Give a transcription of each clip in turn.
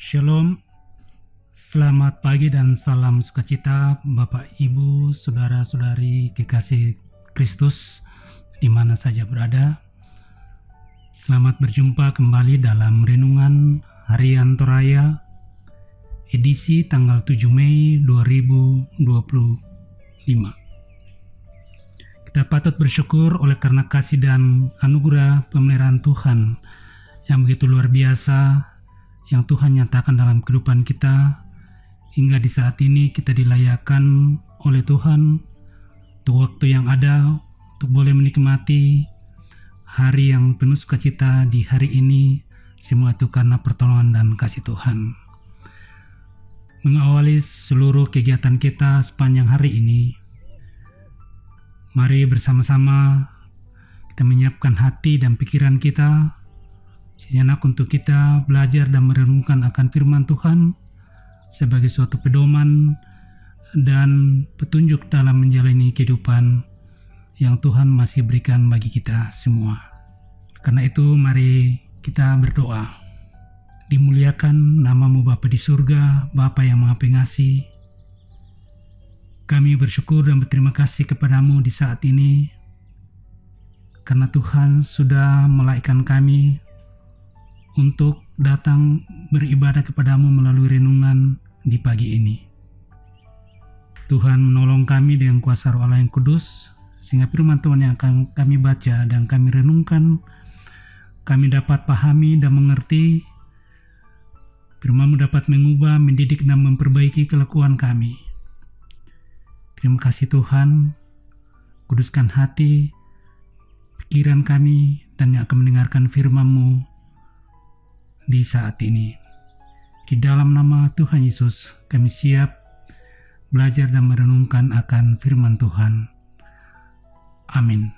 Shalom, selamat pagi dan salam sukacita Bapak Ibu, Saudara-saudari kekasih Kristus di mana saja berada. Selamat berjumpa kembali dalam Renungan Harian Toraya edisi tanggal 7 Mei 2025. Kita patut bersyukur oleh karena kasih dan anugerah pemeliharaan Tuhan yang begitu luar biasa yang Tuhan nyatakan dalam kehidupan kita, hingga di saat ini kita dilayakkan oleh Tuhan untuk waktu yang ada untuk boleh menikmati hari yang penuh sukacita di hari ini. Semua itu karena pertolongan dan kasih Tuhan. Mengawali seluruh kegiatan kita sepanjang hari ini, mari bersama-sama kita menyiapkan hati dan pikiran kita sejenak untuk kita belajar dan merenungkan akan firman Tuhan sebagai suatu pedoman dan petunjuk dalam menjalani kehidupan yang Tuhan masih berikan bagi kita semua. Karena itu mari kita berdoa. Dimuliakan namamu Bapa di surga, Bapa yang Maha Pengasih. Kami bersyukur dan berterima kasih kepadamu di saat ini karena Tuhan sudah melahirkan kami untuk datang beribadah kepadamu melalui renungan di pagi ini. Tuhan menolong kami dengan kuasa Roh Allah yang kudus, sehingga firman Tuhan yang akan kami baca dan kami renungkan, kami dapat pahami dan mengerti. Firman-Mu dapat mengubah, mendidik dan memperbaiki kelakuan kami. Terima kasih Tuhan, kuduskan hati, pikiran kami, dan yang akan mendengarkan firman-Mu di saat ini. Di dalam nama Tuhan Yesus, kami siap belajar dan merenungkan akan firman Tuhan. Amin.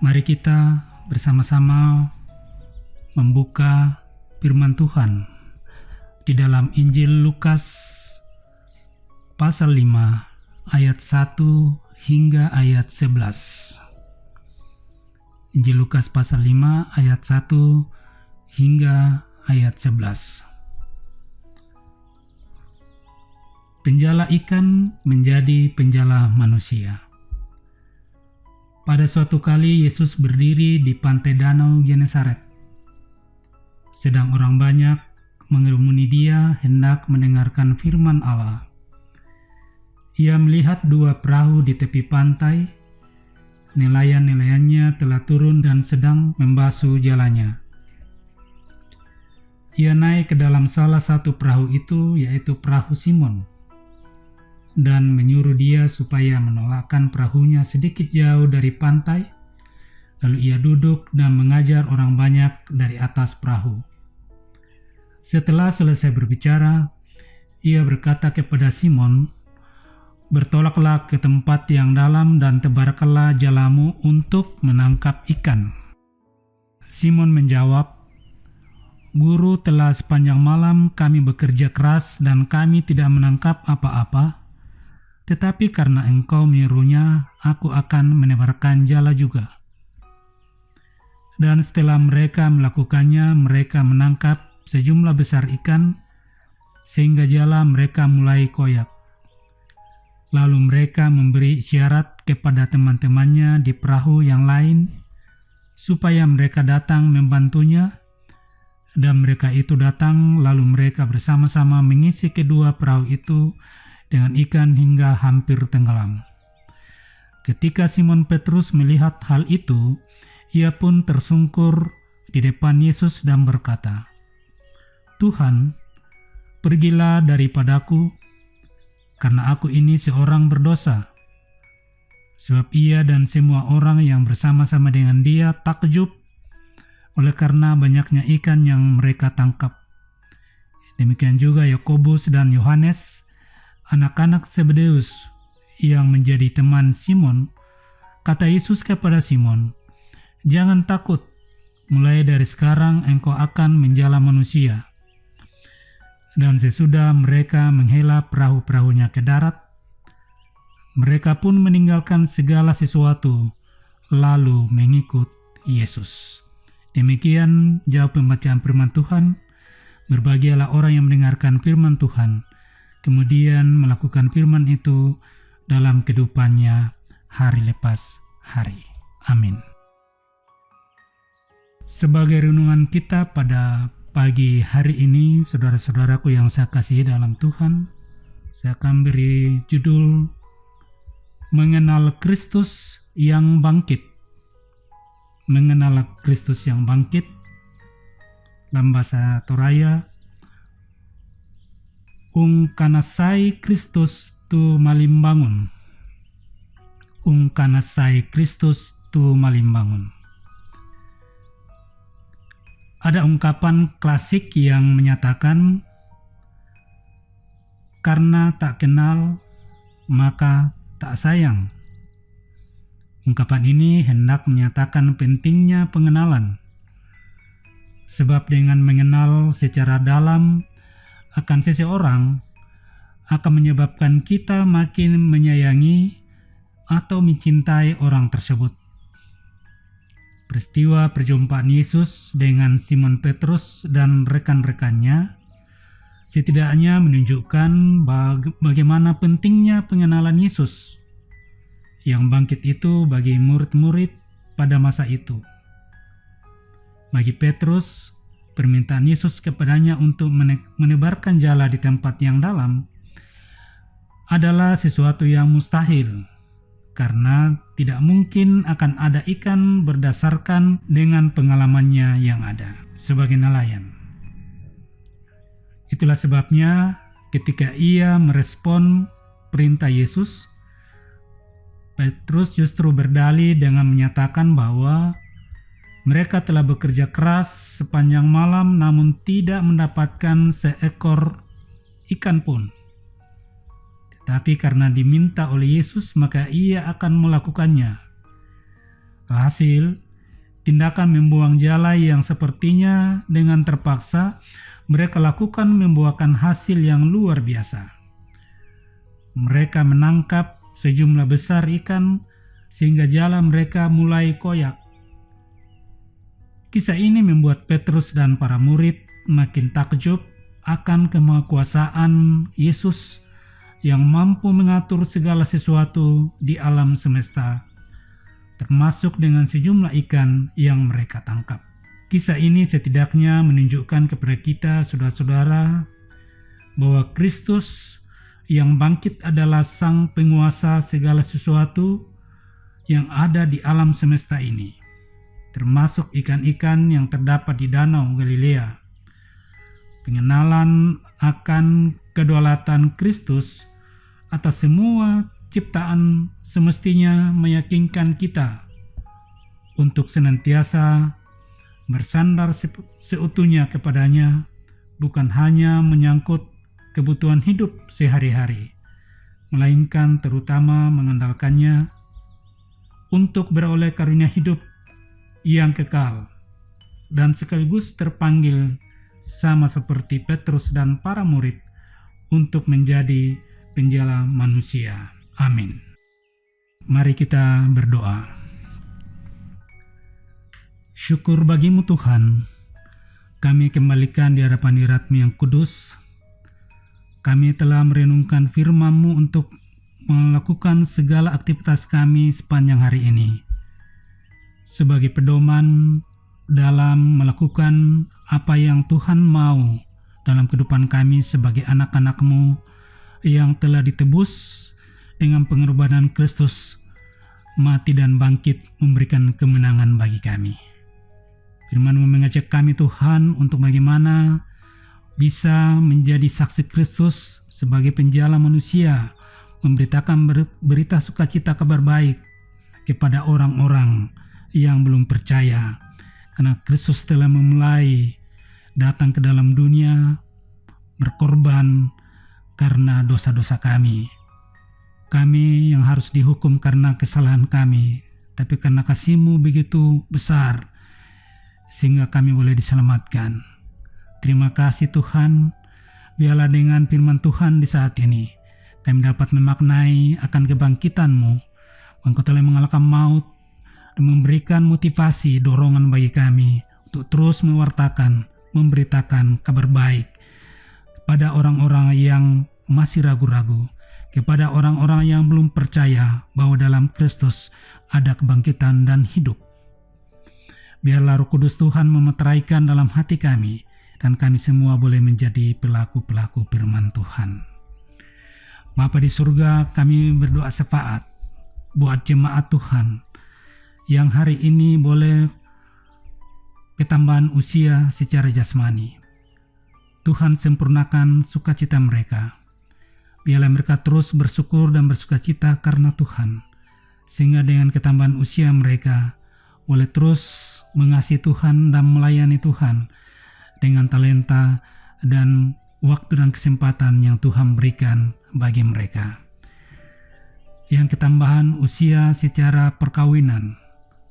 Mari kita bersama-sama membuka firman Tuhan di dalam Injil Lukas pasal 5 ayat 1 hingga ayat 11. Injil Lukas pasal 5 ayat 1 hingga ayat 11. Penjala ikan menjadi penjala manusia. Pada suatu kali Yesus berdiri di pantai danau Genesaret. Sedang orang banyak mengerumuni dia hendak mendengarkan firman Allah. Ia melihat dua perahu di tepi pantai. Nelayan-nelayannya telah turun dan sedang membasuh jalannya. Ia naik ke dalam salah satu perahu itu, yaitu perahu Simon, dan menyuruh dia supaya menolakkan perahunya sedikit jauh dari pantai. Lalu ia duduk dan mengajar orang banyak dari atas perahu. Setelah selesai berbicara, ia berkata kepada Simon, "Bertolaklah ke tempat yang dalam dan tebarkanlah jalamu untuk menangkap ikan." Simon menjawab, "Guru, telah sepanjang malam kami bekerja keras dan kami tidak menangkap apa-apa. Tetapi karena Engkau menyuruhnya, aku akan menebarkan jala juga." Dan setelah mereka melakukannya, mereka menangkap sejumlah besar ikan, sehingga jala mereka mulai koyak. Lalu mereka memberi isyarat kepada teman-temannya di perahu yang lain, supaya mereka datang membantunya. Dan mereka itu datang, lalu mereka bersama-sama mengisi kedua perahu itu dengan ikan hingga hampir tenggelam. Ketika Simon Petrus melihat hal itu, ia pun tersungkur di depan Yesus dan berkata, "Tuhan, pergilah daripadaku, karena aku ini seorang berdosa." Sebab ia dan semua orang yang bersama-sama dengan dia takjub oleh karena banyaknya ikan yang mereka tangkap. Demikian juga Yakobus dan Yohanes, anak-anak Zebedeus yang menjadi teman Simon. Kata Yesus kepada Simon, "Jangan takut, mulai dari sekarang engkau akan menjala manusia." Dan sesudah mereka menghela perahu-perahunya ke darat, mereka pun meninggalkan segala sesuatu, lalu mengikut Yesus. Demikian jawab pembacaan firman Tuhan. Berbahagialah orang yang mendengarkan firman Tuhan, kemudian melakukan firman itu dalam kehidupannya hari lepas hari. Amin. Sebagai renungan kita pada pagi hari ini, saudara-saudaraku yang saya kasihi dalam Tuhan, saya akan beri judul Mengenal Kristus yang Bangkit. Mengenal Kristus yang bangkit. Dalam bahasa Toraya, Ung kanasai Kristus tu malimbangun. Ung kanasai Kristus tu malimbangun. Ada ungkapan klasik yang menyatakan, karena tak kenal, maka tak sayang. Ungkapan ini hendak menyatakan pentingnya pengenalan. Sebab dengan mengenal secara dalam akan seseorang akan menyebabkan kita makin menyayangi atau mencintai orang tersebut. Peristiwa perjumpaan Yesus dengan Simon Petrus dan rekan-rekannya setidaknya menunjukkan bagaimana pentingnya pengenalan Yesus yang bangkit itu bagi murid-murid pada masa itu. Bagi Petrus, permintaan Yesus kepadanya untuk menebarkan jala di tempat yang dalam adalah sesuatu yang mustahil, karena tidak mungkin akan ada ikan berdasarkan dengan pengalamannya yang ada sebagai nelayan. Itulah sebabnya ketika ia merespon perintah Yesus, Petrus justru berdalih dengan menyatakan bahwa mereka telah bekerja keras sepanjang malam namun tidak mendapatkan seekor ikan pun. Tetapi karena diminta oleh Yesus, maka ia akan melakukannya. Alhasil, tindakan membuang jala yang sepertinya dengan terpaksa mereka lakukan membuahkan hasil yang luar biasa. Mereka menangkap sejumlah besar ikan sehingga jala mereka mulai koyak. Kisah ini membuat Petrus dan para murid makin takjub akan kemahakuasaan Yesus yang mampu mengatur segala sesuatu di alam semesta, termasuk dengan sejumlah ikan yang mereka tangkap. Kisah ini setidaknya menunjukkan kepada kita, saudara-saudara, bahwa Kristus yang bangkit adalah sang penguasa segala sesuatu yang ada di alam semesta ini, termasuk ikan-ikan yang terdapat di Danau Galilea. Pengenalan akan kedaulatan Kristus atas semua ciptaan semestinya meyakinkan kita untuk senantiasa bersandar seutuhnya kepadanya, bukan hanya menyangkut kebutuhan hidup sehari-hari, melainkan terutama mengandalkannya untuk beroleh karunia hidup yang kekal, dan sekaligus terpanggil sama seperti Petrus dan para murid untuk menjadi penjala manusia. Amin. Mari kita berdoa. Syukur bagimu Tuhan, kami kembalikan di hadapan hadirat-Mu yang kudus. Kami telah merenungkan firman-Mu untuk melakukan segala aktivitas kami sepanjang hari ini, sebagai pedoman dalam melakukan apa yang Tuhan mau dalam kehidupan kami sebagai anak-anak-Mu yang telah ditebus dengan pengorbanan Kristus, mati dan bangkit memberikan kemenangan bagi kami. Firman-Mu mengajak kami Tuhan untuk bagaimana bisa menjadi saksi Kristus sebagai penjala manusia, memberitakan berita sukacita kabar baik kepada orang-orang yang belum percaya, karena Kristus telah memulai datang ke dalam dunia, berkorban karena dosa-dosa kami. Kami yang harus dihukum karena kesalahan kami, tapi karena kasih-Mu begitu besar, sehingga kami boleh diselamatkan. Terima kasih Tuhan, biarlah dengan firman Tuhan di saat ini, kami dapat memaknai akan kebangkitan-Mu. Engkau telah mengalahkan maut, dan memberikan motivasi, dorongan bagi kami untuk terus mewartakan, memberitakan kabar baik kepada orang-orang yang masih ragu-ragu, kepada orang-orang yang belum percaya bahwa dalam Kristus ada kebangkitan dan hidup. Biarlah Roh Kudus Tuhan memeteraikan dalam hati kami, dan kami semua boleh menjadi pelaku-pelaku firman Tuhan. Bapa di surga, kami berdoa syafaat buat jemaat Tuhan yang hari ini boleh ketambahan usia secara jasmani. Tuhan sempurnakan sukacita mereka. Biarlah mereka terus bersyukur dan bersukacita karena Tuhan, sehingga dengan ketambahan usia mereka boleh terus mengasihi Tuhan dan melayani Tuhan dengan talenta dan waktu dan kesempatan yang Tuhan berikan bagi mereka. Yang ketambahan usia secara perkawinan,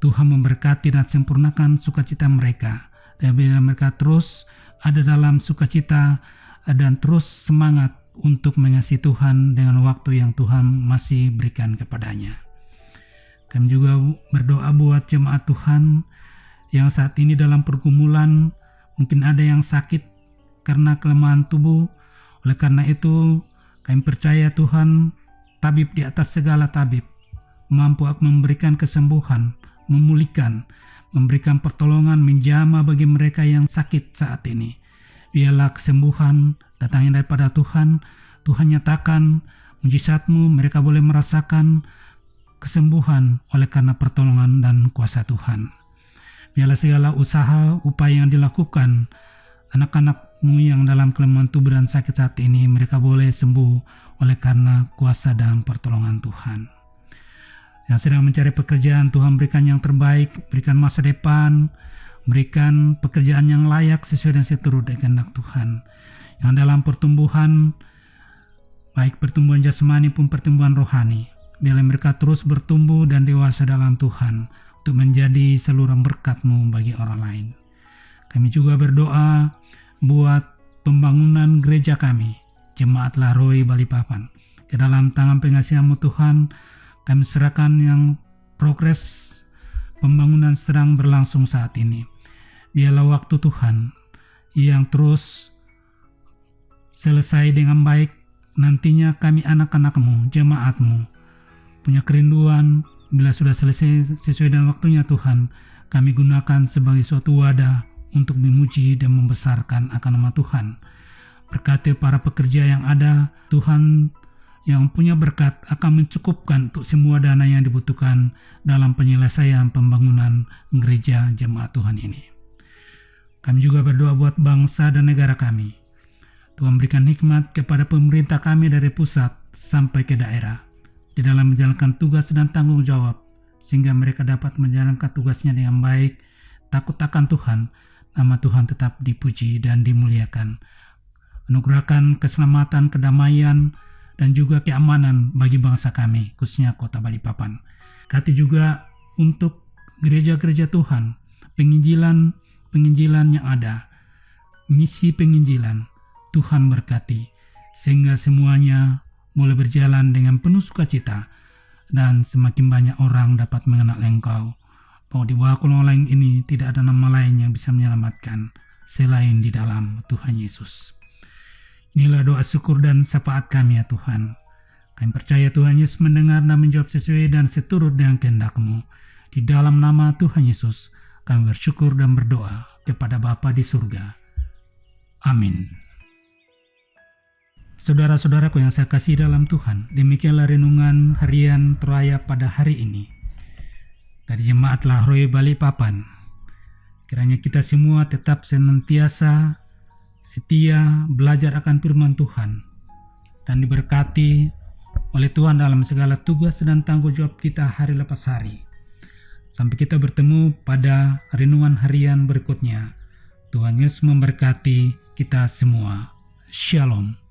Tuhan memberkati dan sempurnakan sukacita mereka, dan bila mereka terus ada dalam sukacita dan terus semangat untuk mengasihi Tuhan dengan waktu yang Tuhan masih berikan kepadanya. Kami juga berdoa buat jemaat Tuhan yang saat ini dalam pergumulan, mungkin ada yang sakit karena kelemahan tubuh. Oleh karena itu, kami percaya Tuhan, tabib di atas segala tabib, mampu memberikan kesembuhan, memulihkan, memberikan pertolongan, menjamah bagi mereka yang sakit saat ini. Biarlah kesembuhan datangnya daripada Tuhan. Tuhan nyatakan mujizat-Mu, mereka boleh merasakan kesembuhan oleh karena pertolongan dan kuasa Tuhan. Biarlah segala usaha, upaya yang dilakukan anak-anak-Mu yang dalam kelemahan tubuh dan sakit saat ini, mereka boleh sembuh oleh karena kuasa dan pertolongan Tuhan. Yang sedang mencari pekerjaan, Tuhan berikan yang terbaik, berikan masa depan, berikan pekerjaan yang layak sesuai dan seturut dengan kehendak Tuhan. Yang dalam pertumbuhan, baik pertumbuhan jasmani pun pertumbuhan rohani, biarlah mereka terus bertumbuh dan dewasa dalam Tuhan untuk menjadi saluran berkat-Mu bagi orang lain. Kami juga berdoa buat pembangunan gereja kami, Jemaat Lahroi Balikpapan. Ke dalam tangan pengasihan-Mu Tuhan, kami serahkan yang progres pembangunan sedang berlangsung saat ini. Biarlah waktu Tuhan yang terus selesai dengan baik. Nantinya kami anak-anak-Mu, jemaat-Mu, punya kerinduan bila sudah selesai sesuai dengan waktunya Tuhan, kami gunakan sebagai suatu wadah untuk memuji dan membesarkan akan nama Tuhan. Berkati para pekerja yang ada, Tuhan yang punya berkat akan mencukupkan untuk semua dana yang dibutuhkan dalam penyelesaian pembangunan gereja jemaat Tuhan ini. Kami juga berdoa buat bangsa dan negara kami. Tuhan berikan hikmat kepada pemerintah kami dari pusat sampai ke daerah di dalam menjalankan tugas dan tanggung jawab, sehingga mereka dapat menjalankan tugasnya dengan baik, takut akan Tuhan, nama Tuhan tetap dipuji dan dimuliakan. Anugerahkan keselamatan, kedamaian, dan juga keamanan bagi bangsa kami, khususnya kota Balikpapan. Kati juga untuk gereja-gereja Tuhan, penginjilan yang ada, misi penginjilan, Tuhan berkati, sehingga semuanya boleh berjalan dengan penuh sukacita, dan semakin banyak orang dapat mengenal Engkau, bahwa di bawah kolong ini tidak ada nama lain yang bisa menyelamatkan selain di dalam Tuhan Yesus. Inilah doa syukur dan syafaat kami ya Tuhan. Kami percaya Tuhan Yesus mendengar dan menjawab sesuai dan seturut dengan kehendak-Mu. Di dalam nama Tuhan Yesus, kami bersyukur dan berdoa kepada Bapa di surga. Amin. Saudara-saudaraku yang saya kasih dalam Tuhan, demikianlah renungan harian Toraya pada hari ini dari Jemaat Lahroi Balikpapan. Kiranya kita semua tetap senantiasa setia belajar akan firman Tuhan dan diberkati oleh Tuhan dalam segala tugas dan tanggung jawab kita hari lepas hari. Sampai kita bertemu pada renungan harian berikutnya. Tuhan Yesus memberkati kita semua. Shalom.